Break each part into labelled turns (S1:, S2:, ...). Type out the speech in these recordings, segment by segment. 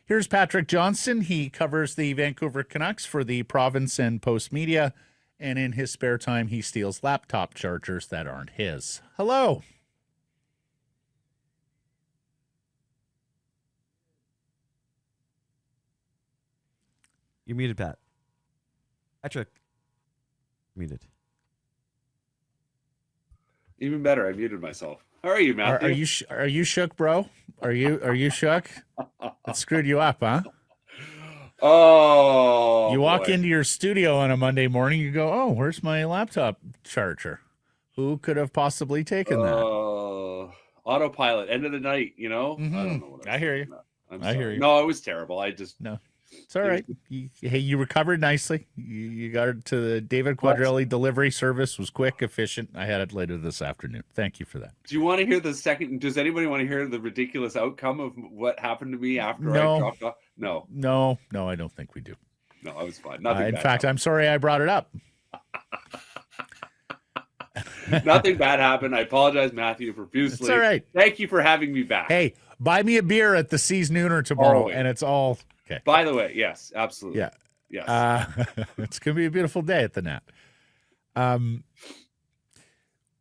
S1: Here's Patrick Johnston. He covers the Vancouver Canucks for the Province and Post Media, and in his spare time, he steals laptop chargers that aren't his. Hello.
S2: You're muted, Pat. Patrick. Muted.
S3: Even better, I muted myself. How are you, Matthew?
S1: Are you shook, bro? Are you shook? That screwed you up, huh?
S3: Oh,
S1: you walk into your studio on a Monday morning, you go, "Oh, where's my laptop charger? Who could have possibly taken that?"
S3: Autopilot, end of the night, you know?
S1: Mm-hmm.
S3: I don't know what
S1: I hear you.
S3: I hear you. No, it was terrible.
S1: No. It's all right. You recovered nicely. You got it to the David Quadrelli delivery service. Was quick, efficient. I had it later this afternoon. Thank you for that.
S3: Do you want to hear the second? Does anybody want to hear the ridiculous outcome of what happened to me after I dropped off? No,
S1: I don't think we do.
S3: No, I was fine.
S1: In fact, I'm sorry I brought it up.
S3: Nothing bad happened. I apologize, Matthew, profusely.
S1: It's all right.
S3: Thank you for having me back.
S1: Hey, buy me a beer at the Seas Nooner tomorrow, and it's all okay.
S3: By the way, yes, absolutely.
S1: Yeah.
S3: Yes.
S1: It's going to be a beautiful day at the Nat.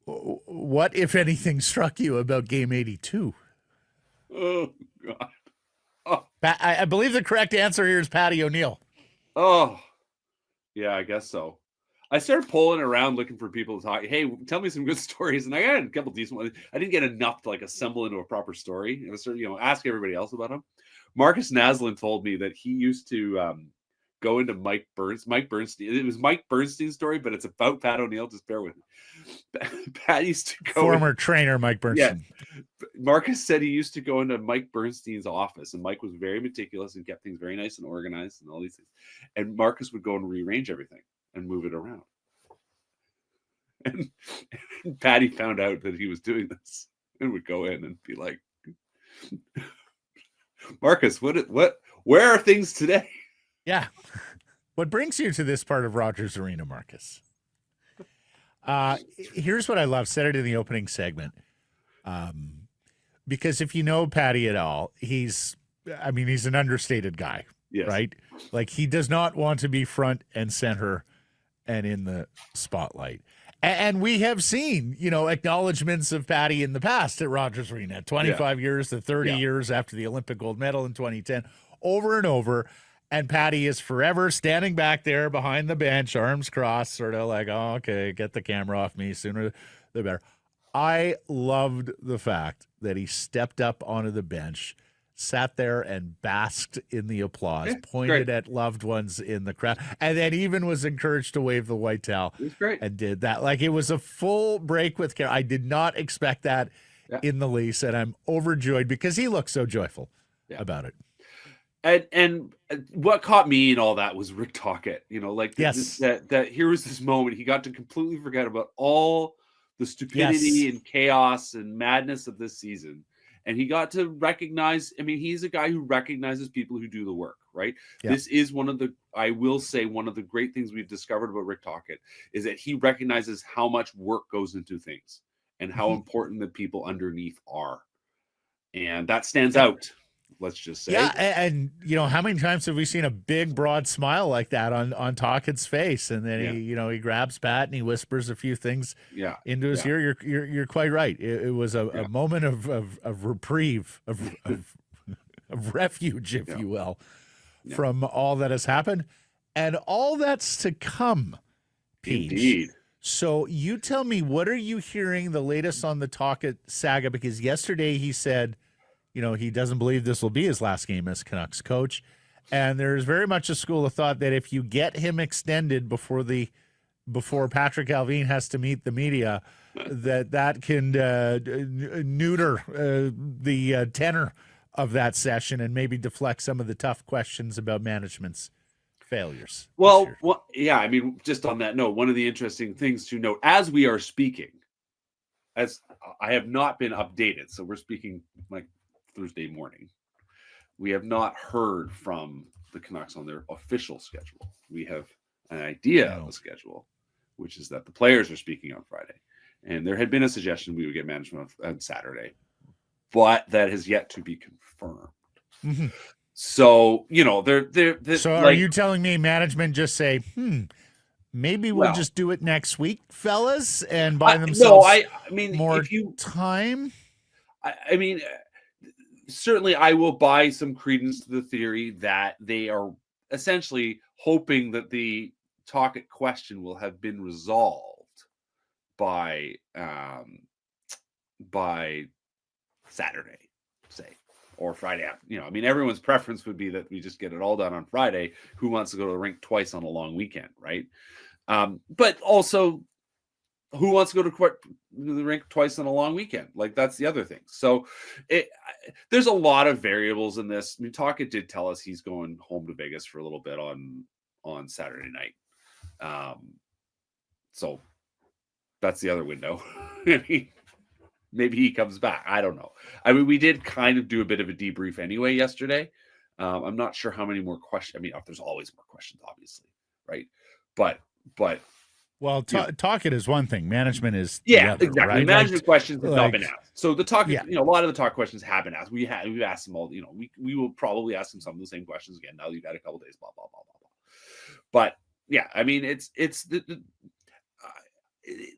S1: What, if anything, struck you about Game 82?
S3: Oh, God. Oh.
S1: I believe the correct answer here is Patty O'Neill.
S3: Oh, yeah, I guess so. I started polling around looking for people to talk. Hey, tell me some good stories. And I got a couple decent ones. I didn't get enough to assemble into a proper story. I started, ask everybody else about him. Marcus Naslin told me that he used to go into Mike Bernstein. It was Mike Bernstein's story, but it's about Pat O'Neill. Just bear with me. Pat used to go.
S1: Former trainer Mike Bernstein.
S3: Yeah. Marcus said he used to go into Mike Bernstein's office, and Mike was very meticulous and kept things very nice and organized and all these things. And Marcus would go and rearrange everything and move it around. And Patty found out that he was doing this and would go in and be like, Marcus, where are things today?
S1: Yeah. What brings you to this part of Rogers Arena, Marcus? Here's what I love. Said it in the opening segment. Because if you know Patty at all, he's an understated guy,
S3: yes.
S1: Right? Like, he does not want to be front and center and in the spotlight. And we have seen, acknowledgments of Patty in the past at Rogers Arena, 25 years to 30 years after the Olympic gold medal in 2010, over and over. And Patty is forever standing back there behind the bench, arms crossed, sort of like, oh, okay, get the camera off me, sooner the better. I loved the fact that he stepped up onto the bench, sat there and basked in the applause, pointed at loved ones in the crowd, and then even was encouraged to wave the white towel.
S3: It was great.
S1: And did that. Like, it was a full break with care. I did not expect that in the least, and I'm overjoyed because he looked so joyful about it.
S3: And what caught me in all that was Rick Tocchet. That here was this moment he got to completely forget about all the stupidity and chaos and madness of this season. And he got to recognize, he's a guy who recognizes people who do the work, right? Yeah. This is one of the great things we've discovered about Rick Tocchet is that he recognizes how much work goes into things and how important the people underneath are. And that stands out, let's just say.
S1: Yeah, and how many times have we seen a big, broad smile like that on Tocchet's face? And then he grabs Pat and he whispers a few things into his ear. You're quite right. It was a moment of reprieve, of refuge, if you will, from all that has happened and all that's to come. Pete.
S3: Indeed.
S1: So you tell me, what are you hearing the latest on the Tocchet saga? Because yesterday he said, he doesn't believe this will be his last game as Canucks coach. And there's very much a school of thought that if you get him extended before Patrick Allvin has to meet the media, that can neuter the tenor of that session and maybe deflect some of the tough questions about management's failures.
S3: Well, just on that note, one of the interesting things to note as we are speaking, as I have not been updated, so we're speaking like Thursday morning. We have not heard from the Canucks on their official schedule. We have an idea of the schedule, which is that the players are speaking on Friday. And there had been a suggestion we would get management on Saturday, but that has yet to be confirmed. Mm-hmm. So, they're
S1: So are
S3: like,
S1: you telling me management just say, maybe we'll just do it next week, fellas, and buy themselves
S3: I mean,
S1: more
S3: if you,
S1: time?
S3: I mean, certainly I will buy some credence to the theory that they are essentially hoping that the Tocchet question will have been resolved by Saturday, say, or Friday. I mean, everyone's preference would be that we just get it all done on Friday. Who wants to go to the rink twice on a long weekend, right? But also, who wants to go to the rink twice on a long weekend? Like, that's the other thing. So there's a lot of variables in this. I mean, Tocchet did tell us he's going home to Vegas for a little bit on Saturday night. So that's the other window. I mean, maybe he comes back. I don't know. I mean, we did kind of do a bit of a debrief anyway yesterday. I'm not sure how many more questions. I mean, there's always more questions, obviously, right? But
S1: well, Tocchet is one thing. Management is
S3: the
S1: other,
S3: exactly.
S1: Right?
S3: Management questions have not been asked. So the Tocchet, a lot of the talk questions have been asked. We've asked them all. We will probably ask them some of the same questions again. Now you've had a couple days, blah blah blah blah blah. But yeah, I mean,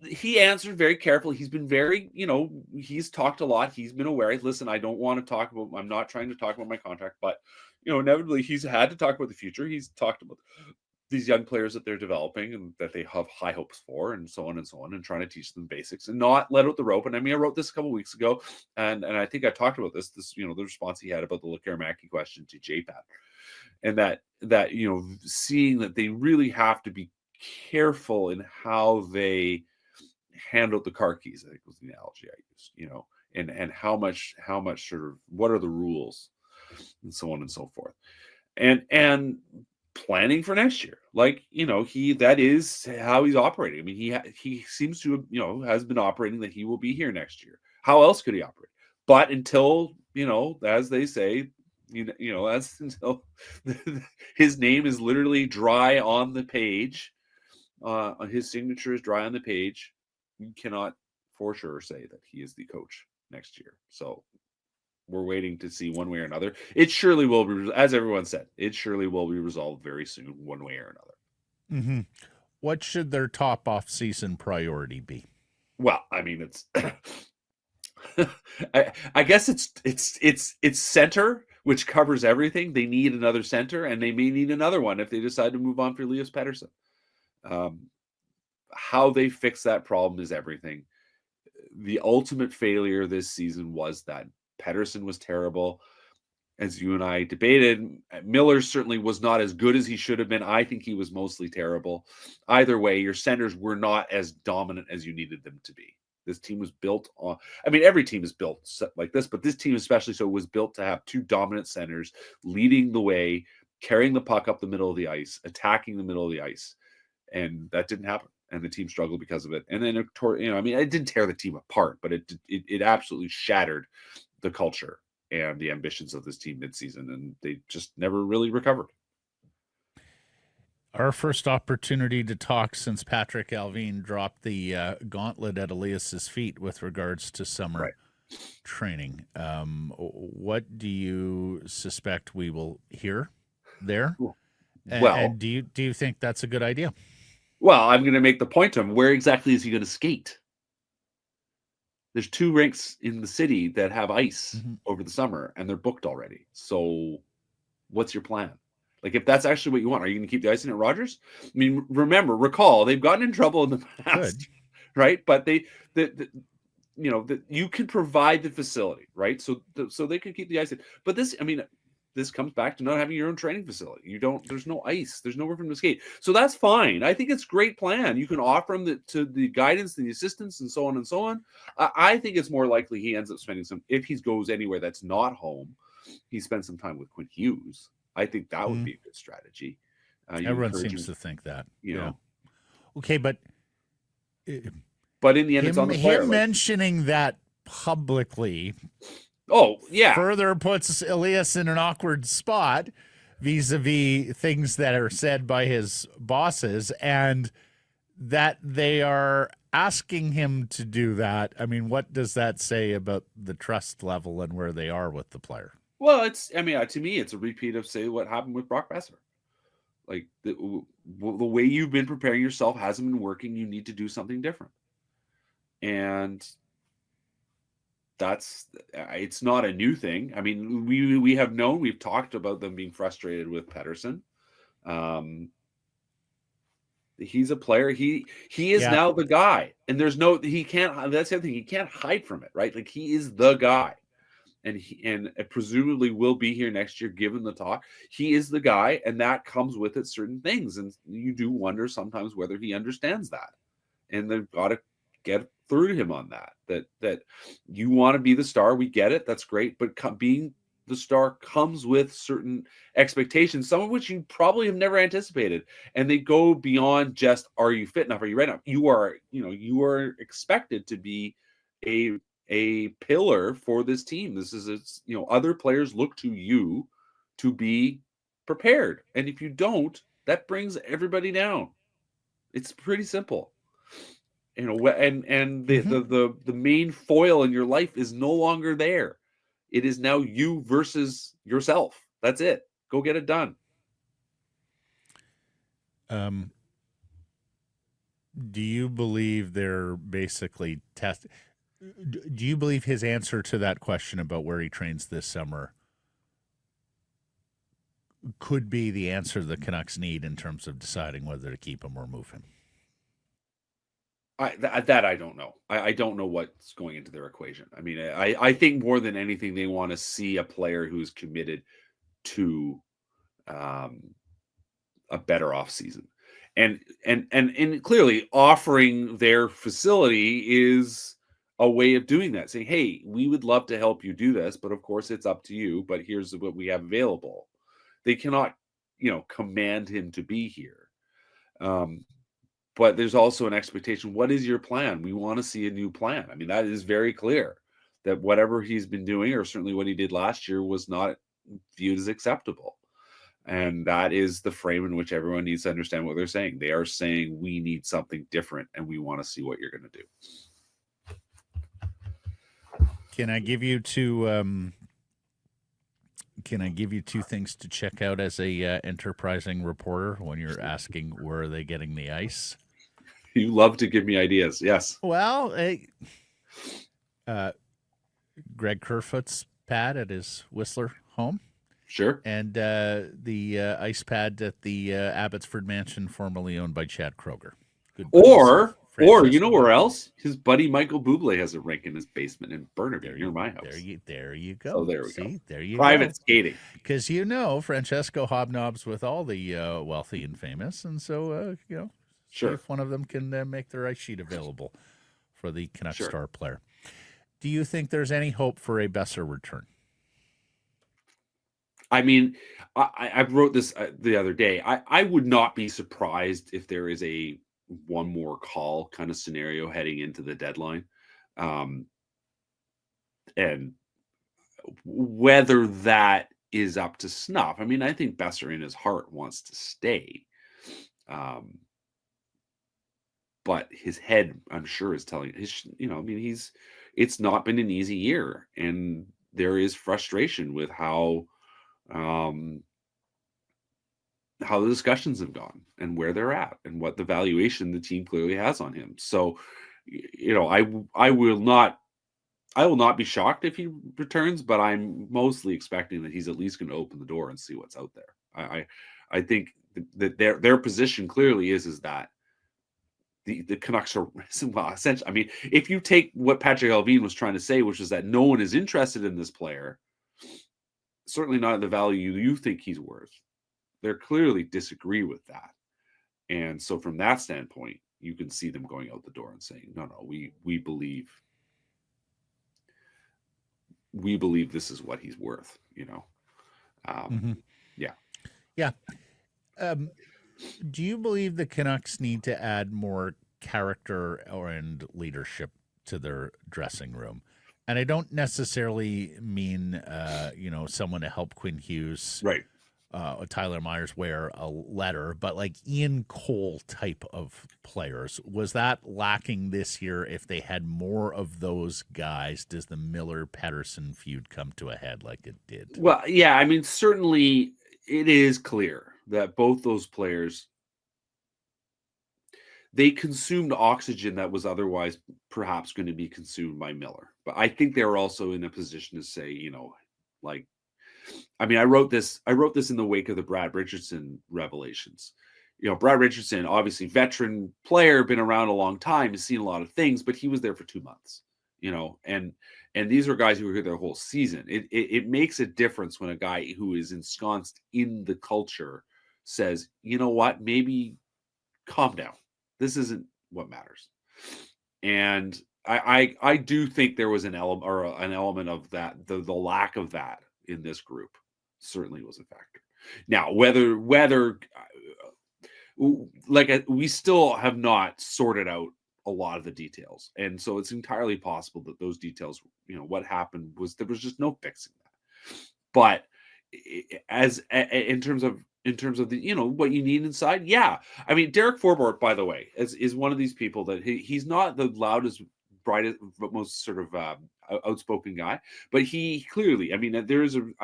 S3: he answered very carefully. He's been very, he's talked a lot. He's been aware. Listen, I don't want to talk about. I'm not trying to talk about my contract, but inevitably he's had to talk about the future. He's talked about these young players that they're developing and that they have high hopes for, and so on, and trying to teach them basics and not let out the rope. And I mean, I wrote this a couple weeks ago, and I think I talked about this, the response he had about the Lekaramaki question to JPAT, and that seeing that they really have to be careful in how they handle the car keys, I think was the analogy I used, and how much sort of, what are the rules and so on and so forth. And planning for next year, like, that is how he's operating. I mean, he seems to have, has been operating that he will be here next year. How else could he operate? But until, as they say, until his name is literally dry on the page, his signature is dry on the page, you cannot for sure say that he is the coach next year. So we're waiting to see one way or another. It surely will be, as everyone said, it surely will be resolved very soon, one way or another.
S1: Mm-hmm. What should their top off-season priority be?
S3: Well, I mean, it's I guess it's center, which covers everything. They need another center, and they may need another one if they decide to move on for Elias Pettersson. How they fix that problem is everything. The ultimate failure this season was that Pettersson was terrible. As you and I debated, Miller certainly was not as good as he should have been. I think he was mostly terrible. Either way, your centers were not as dominant as you needed them to be. This team was built on, I mean, every team is built like this, but this team especially so was built to have two dominant centers leading the way, carrying the puck up the middle of the ice, attacking the middle of the ice. And that didn't happen. And the team struggled because of it. And then, I mean, it didn't tear the team apart, but it absolutely shattered the culture and the ambitions of this team midseason, and they just never really recovered.
S1: Our first opportunity to talk since Patrick Allvin dropped the gauntlet at Elias's feet with regards to summer training. What do you suspect we will hear there? And do you think that's a good idea?
S3: Well, I'm going to make the point to him. Where exactly is he going to skate? There's 2 rinks in the city that have ice over the summer, and they're booked already. So what's your plan? Like, if that's actually what you want, are you going to keep the ice in at Rogers? I mean, recall, they've gotten in trouble in the past, right? But you can provide the facility, right? So they can keep the ice in. But this comes back to not having your own training facility. There's no ice. There's nowhere for them to skate. So that's fine. I think it's a great plan. You can offer him the guidance, the assistance, and so on and so on. I think it's more likely he ends up spending if he goes anywhere that's not home, he spends some time with Quinn Hughes. I think that would be a good strategy.
S1: Everyone seems to think that. Okay, but
S3: in the end, it's on the player.
S1: Him mentioning that publicly...
S3: Oh, yeah.
S1: Further puts Elias in an awkward spot vis-a-vis things that are said by his bosses, and that they are asking him to do that. I mean, what does that say about the trust level and where they are with the player?
S3: Well, it's, I mean, to me, it's a repeat of, say, what happened with Brock Boeser. Like, the way you've been preparing yourself hasn't been working. You need to do something different. And it's not a new thing. I mean, we have known, we've talked about them being frustrated with Pettersson. He's a player. He is now the guy, and that's the other thing. He can't hide from it, right? Like, he is the guy, and presumably will be here next year, given the talk. He is the guy, and that comes with it certain things, and you do wonder sometimes whether he understands that, and they've got to get through to him on that you want to be the star. We get it. That's great, but being the star comes with certain expectations, some of which you probably have never anticipated, and they go beyond just, are you fit enough? Are you ready enough? You are expected to be a pillar for this team. This is other players look to you to be prepared, and if you don't, that brings everybody down. It's pretty simple. And the main foil in your life is no longer there. It is now you versus yourself. That's it. Go get it done.
S1: Do you believe they're basically do you believe his answer to that question about where he trains this summer could be the answer the Canucks need in terms of deciding whether to keep him or move him?
S3: I don't know. I don't know what's going into their equation. I mean, I think more than anything, they want to see a player who's committed to a better offseason. And clearly offering their facility is a way of doing that, saying, hey, we would love to help you do this, but of course it's up to you, but here's what we have available. They cannot, command him to be here. But there's also an expectation. What is your plan? We want to see a new plan. I mean, that is very clear that whatever he's been doing, or certainly what he did last year, was not viewed as acceptable. And that is the frame in which everyone needs to understand what they're saying. They are saying, we need something different, and we want to see what you're going to do.
S1: Can I give you two things to check out as a enterprising reporter when you're asking where are they getting the ice?
S3: You love to give me ideas. Yes.
S1: Well, Greg Kerfoot's pad at his Whistler home.
S3: Sure.
S1: And the ice pad at the Abbotsford Mansion, formerly owned by Chad Kroger.
S3: Good. Or you know where else? His buddy Michael Bublé has a rink in his basement in Burnaby, near my house.
S1: There you go.
S3: Oh, there we go.
S1: There you
S3: Private
S1: go.
S3: skating.
S1: Because Francesco hobnobs with all the wealthy and famous, and so
S3: sure,
S1: if one of them can make their ice sheet available for the Canucks star player. Do you think there's any hope for a Boeser return?
S3: I mean, I wrote this the other day. I would not be surprised if there is a one more call kind of scenario heading into the deadline. And whether that is up to snuff. I mean, I think Boeser in his heart wants to stay. But his head, I'm sure, is telling it's not been an easy year, and there is frustration with how the discussions have gone and where they're at and what the valuation the team clearly has on him. So, I will not be shocked if he returns, but I'm mostly expecting that he's at least going to open the door and see what's out there. I think that their position clearly is that the Canucks are, well, essentially, I mean, if you take what Patrick Allvin was trying to say, which is that no one is interested in this player, certainly not at the value you think he's worth, they clearly disagree with that. And so from that standpoint, you can see them going out the door and saying, no, we believe this is what he's worth, Yeah.
S1: Do you believe the Canucks need to add more character and leadership to their dressing room? And I don't necessarily mean, someone to help Quinn Hughes,
S3: right,
S1: Tyler Myers wear a letter, but like Ian Cole type of players, was that lacking this year? If they had more of those guys, does the Miller-Pettersson feud come to a head like it did?
S3: Well, yeah, I mean, certainly it is clear that both those players, they consumed oxygen that was otherwise perhaps going to be consumed by Miller. But I think they were also in a position to say, like, I mean, I wrote this in the wake of the Brad Richardson revelations. Brad Richardson, obviously veteran player, been around a long time, has seen a lot of things, but he was there for 2 months, and these are guys who were here their whole season. It makes a difference when a guy who is ensconced in the culture says, you know what, maybe calm down. This isn't what matters. And I do think there was an element of that, the lack of that in this group certainly was a factor. Now, whether we still have not sorted out a lot of the details, and so it's entirely possible that those details, what happened was there was just no fixing that. But in terms of the what you need inside, yeah. I mean, Derek Forbort, by the way, is one of these people that he's not the loudest, brightest, most sort of outspoken guy, but he clearly, I mean, I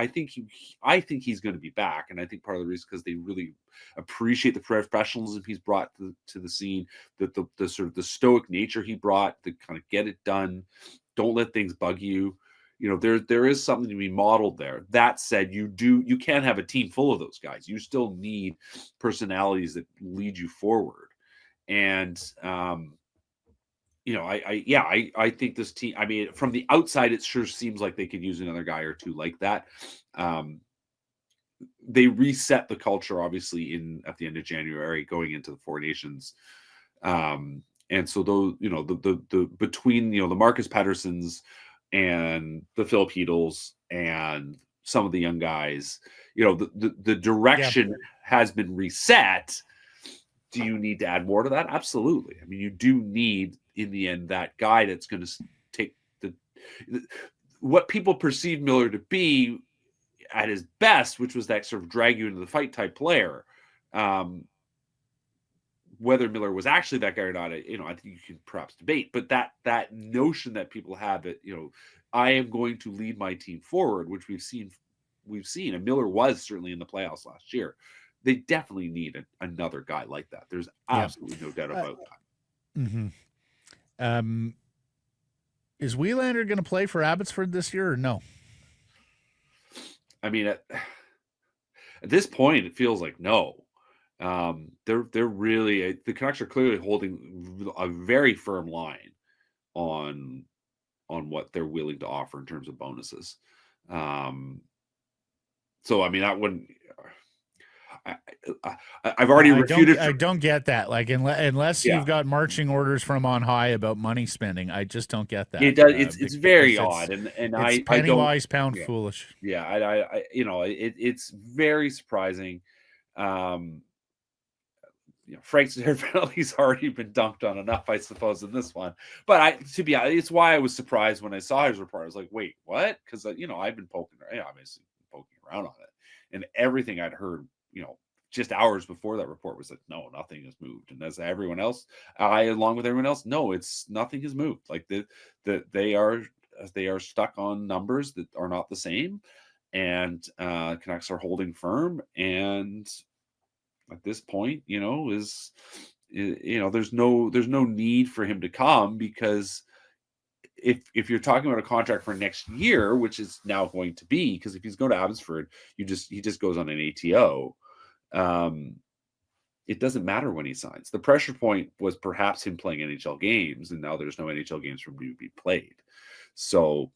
S3: think he's going to be back, and I think part of the reason because they really appreciate the professionalism he's brought to the scene, that the sort of the stoic nature he brought to kind of get it done, don't let things bug you. There is something to be modeled there. That said, you can't have a team full of those guys. You still need personalities that lead you forward, and I think this team, I mean, from the outside, it sure seems like they could use another guy or two like that. They reset the culture, obviously, at the end of January, going into the Four Nations. And so those, the between, the Marcus Petterssons and the Phil Petels and some of the young guys, the direction has been reset. Do you need to add more to that? Absolutely. I mean, you do need, in the end, that guy that's going to take what people perceive Miller to be at his best, which was that sort of drag you into the fight type player. Whether Miller was actually that guy or not, I think you can perhaps debate. But that notion that people have that, I am going to lead my team forward, which we've seen, and Miller was certainly in the playoffs last year. They definitely need another guy like that. There's absolutely no doubt about that.
S1: Mm-hmm. Is Willander going to play for Abbotsford this year or no?
S3: I mean, at this point, it feels like no. They're really, the Canucks are clearly holding a very firm line on what they're willing to offer in terms of bonuses. So I mean, that wouldn't. I've already refuted.
S1: I don't get that. Like, unless you've got marching orders from on high about money spending, I just don't get that.
S3: It does. It's very odd, and
S1: it's penny wise, pound foolish.
S3: Yeah, it's very surprising. Frank's penalty's already been dunked on enough, I suppose, in this one. But it's why I was surprised when I saw his report. I was like, wait, what? Because I've been obviously poking around on it, and everything I'd heard, just hours before that report was like, no, nothing has moved. And as everyone else, along with everyone else, no, nothing has moved. Like they are stuck on numbers that are not the same, and Canucks are holding firm. And at this point, there's no need for him to come, because if you're talking about a contract for next year, which is now going to be, because if he's going to Abbotsford, he just goes on an ATO. It doesn't matter when he signs. The pressure point was perhaps him playing NHL games, and now there's no NHL games for him to be played. So,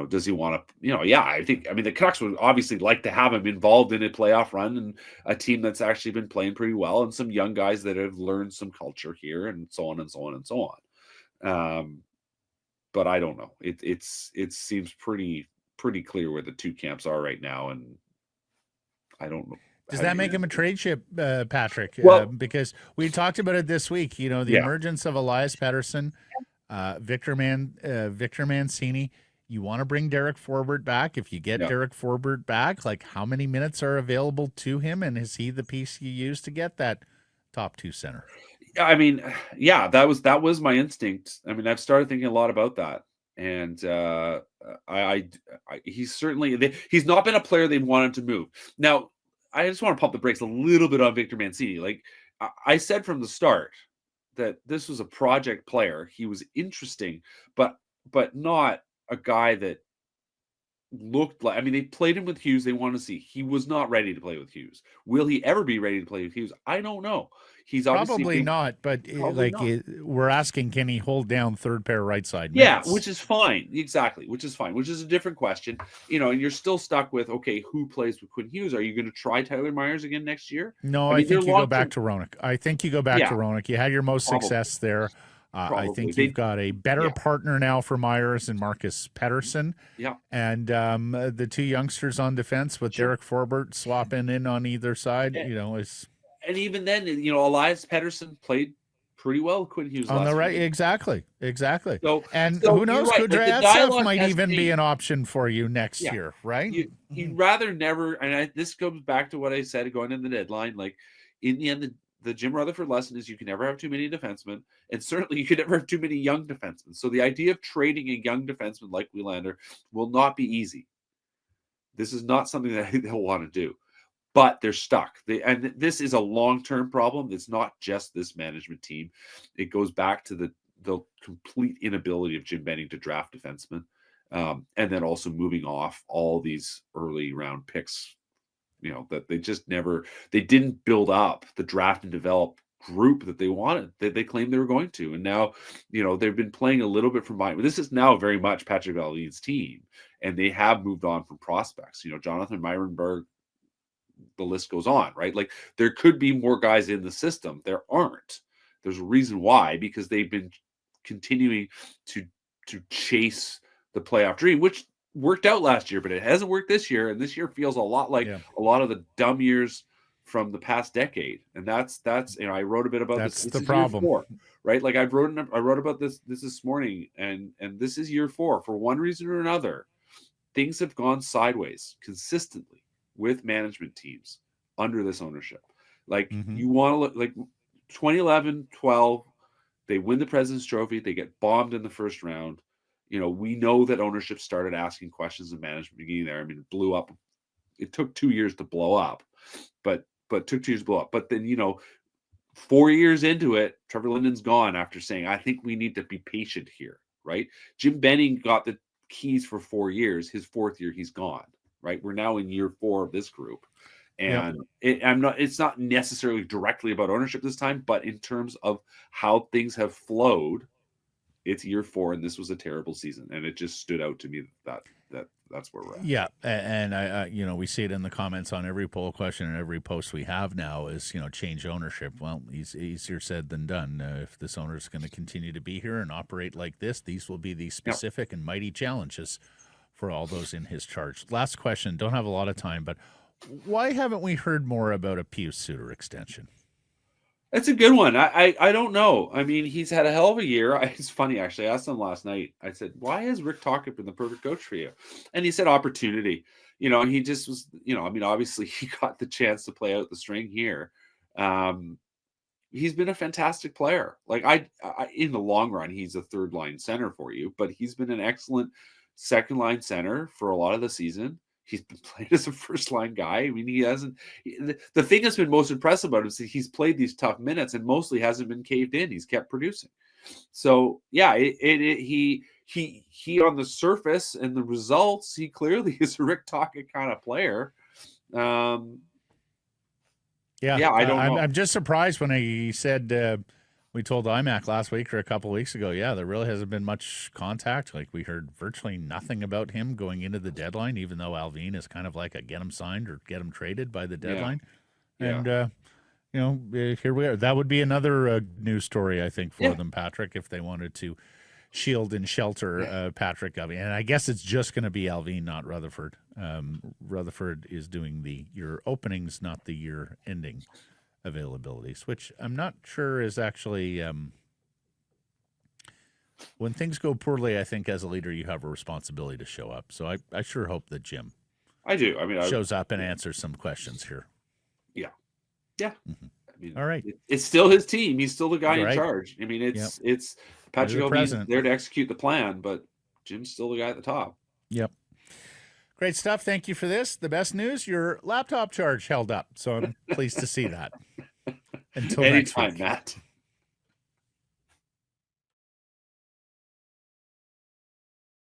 S3: does he want to, I mean, the Canucks would obviously like to have him involved in a playoff run and a team that's actually been playing pretty well, and some young guys that have learned some culture here, and so on and so on and so on. But I don't know. It seems pretty clear where the two camps are right now, and I don't know.
S1: Does that make him a trade chip, Patrick?
S3: Well,
S1: because we talked about it this week. The emergence of Elias Pettersson, Victor Mancini. you want to bring Derek Forbort back. If you get Derek Forbort back, like how many minutes are available to him, and is he the piece you use to get that top 2 center?
S3: I mean, yeah, that was my instinct. I mean, I've started thinking a lot about that, and he's certainly he's not been a player they wanted to move. Now, I just want to pump the brakes a little bit on Victor Mancini. Like I said from the start that this was a project player. He was interesting, but not a guy that looked like, I mean, they played him with Hughes. They want to see. He was not ready to play with Hughes. Will he ever be ready to play with Hughes? I don't know. He's obviously
S1: probably not, but we're asking, can he hold down third pair right side minutes?
S3: Yeah, which is fine. Exactly, which is fine, which is a different question. And you're still stuck with, okay, who plays with Quinn Hughes? Are you going to try Tyler Myers again next year?
S1: No, I think you go back to Roenick. I think you go back to Roenick. You had your most success there. I think you've got a better partner now for Myers and Marcus Pettersson.
S3: Yeah.
S1: And the 2 youngsters on defense with Derek Forbort swapping in on either side, is.
S3: And even then, Elias Pettersson played pretty well with Quinn Hughes
S1: on the right.
S3: week.
S1: Exactly.
S3: So
S1: who knows?
S3: Right.
S1: Kudryavtsev might even be an option for you next year, right?
S3: You'd rather never, and this goes back to what I said going in the deadline. Like in the end, the Jim Rutherford lesson is you can never have too many defensemen, and certainly you can never have too many young defensemen. So the idea of trading a young defenseman like Willander will not be easy. This is not something that they'll want to do, but they're stuck. And this is a long-term problem. It's not just this management team. It goes back to the complete inability of Jim Benning to draft defensemen, and then also moving off all these early round picks. That they didn't build up the draft and develop group that they wanted, that they claimed they were going to. And now, they've been playing a little bit from mine. This is now very much Patrick Allvin's team, and they have moved on from prospects. Jonathan Myrenberg, the list goes on, right? Like there could be more guys in the system. There aren't. There's a reason why, because they've been continuing to chase the playoff dream, which worked out last year, but it hasn't worked this year. And this year feels a lot like a lot of the dumb years from the past decade. And that's I wrote a bit about
S1: this.
S3: This
S1: the problem,
S3: year 4, right? Like I wrote about this morning, and this is year 4 for one reason or another. Things have gone sideways consistently with management teams under this ownership. Like you want to look like 2011, 12, they win the President's Trophy. They get bombed in the first round. We know that ownership started asking questions of management beginning there. I mean, it blew up. It took 2 years to blow up, but took 2 years to blow up. But then, 4 years into it, Trevor Linden's gone after saying, I think we need to be patient here, right? Jim Benning got the keys for 4 years. His 4th year, he's gone, right? We're now in year 4 of this group. And it's not necessarily directly about ownership this time, but in terms of how things have flowed, it's year 4, and this was a terrible season, and it just stood out to me that's where we're at.
S1: Yeah, and I we see it in the comments on every poll question and every post we have now is change ownership. Well, easier said than done. If this owner is going to continue to be here and operate like this, these will be the specific and mighty challenges for all those in his charge. Last question. Don't have a lot of time, but why haven't we heard more about a Pius Suter extension?
S3: That's a good one. I don't know. I mean, he's had a hell of a year. It's funny, actually. I asked him last night. I said, why has Rick Tocchet been the perfect coach for you? And he said opportunity. And he just was, I mean, obviously he got the chance to play out the string here. He's been a fantastic player. Like I in the long run, he's a third line center for you, but he's been an excellent second line center for a lot of the season. He's been playing as a first-line guy. I mean, the thing that's been most impressive about him is he's played these tough minutes and mostly hasn't been caved in. He's kept producing. So, yeah, he on the surface and the results, he clearly is a Rick Tocchet kind of player. I don't know.
S1: I'm just surprised when he said we told IMAC last week or a couple of weeks ago, there really hasn't been much contact. Like we heard virtually nothing about him going into the deadline, even though Allvin is kind of like a get him signed or get him traded by the deadline. Yeah. And, here we are. That would be another news story, I think, for them, Patrick, if they wanted to shield and shelter Patrick Allvin. And I guess it's just going to be Allvin, not Rutherford. Rutherford is doing the year openings, not the year ending availabilities, which I'm not sure is actually when things go poorly, I think as a leader, you have a responsibility to show up. So I sure hope that Jim
S3: I do. I mean,
S1: shows up and answers some questions here.
S3: Yeah.
S1: Mm-hmm.
S3: I mean,
S1: all right.
S3: It's still his team. He's still the guy
S1: Right.
S3: in charge. I mean, it's Patrick O'Neill's there to execute the plan, but Jim's still the guy at the top.
S1: Yep. Great stuff. Thank you for this. The best news, your laptop charge held up. So I'm pleased to see that. Until
S3: Anytime,
S1: next week.
S3: Matt.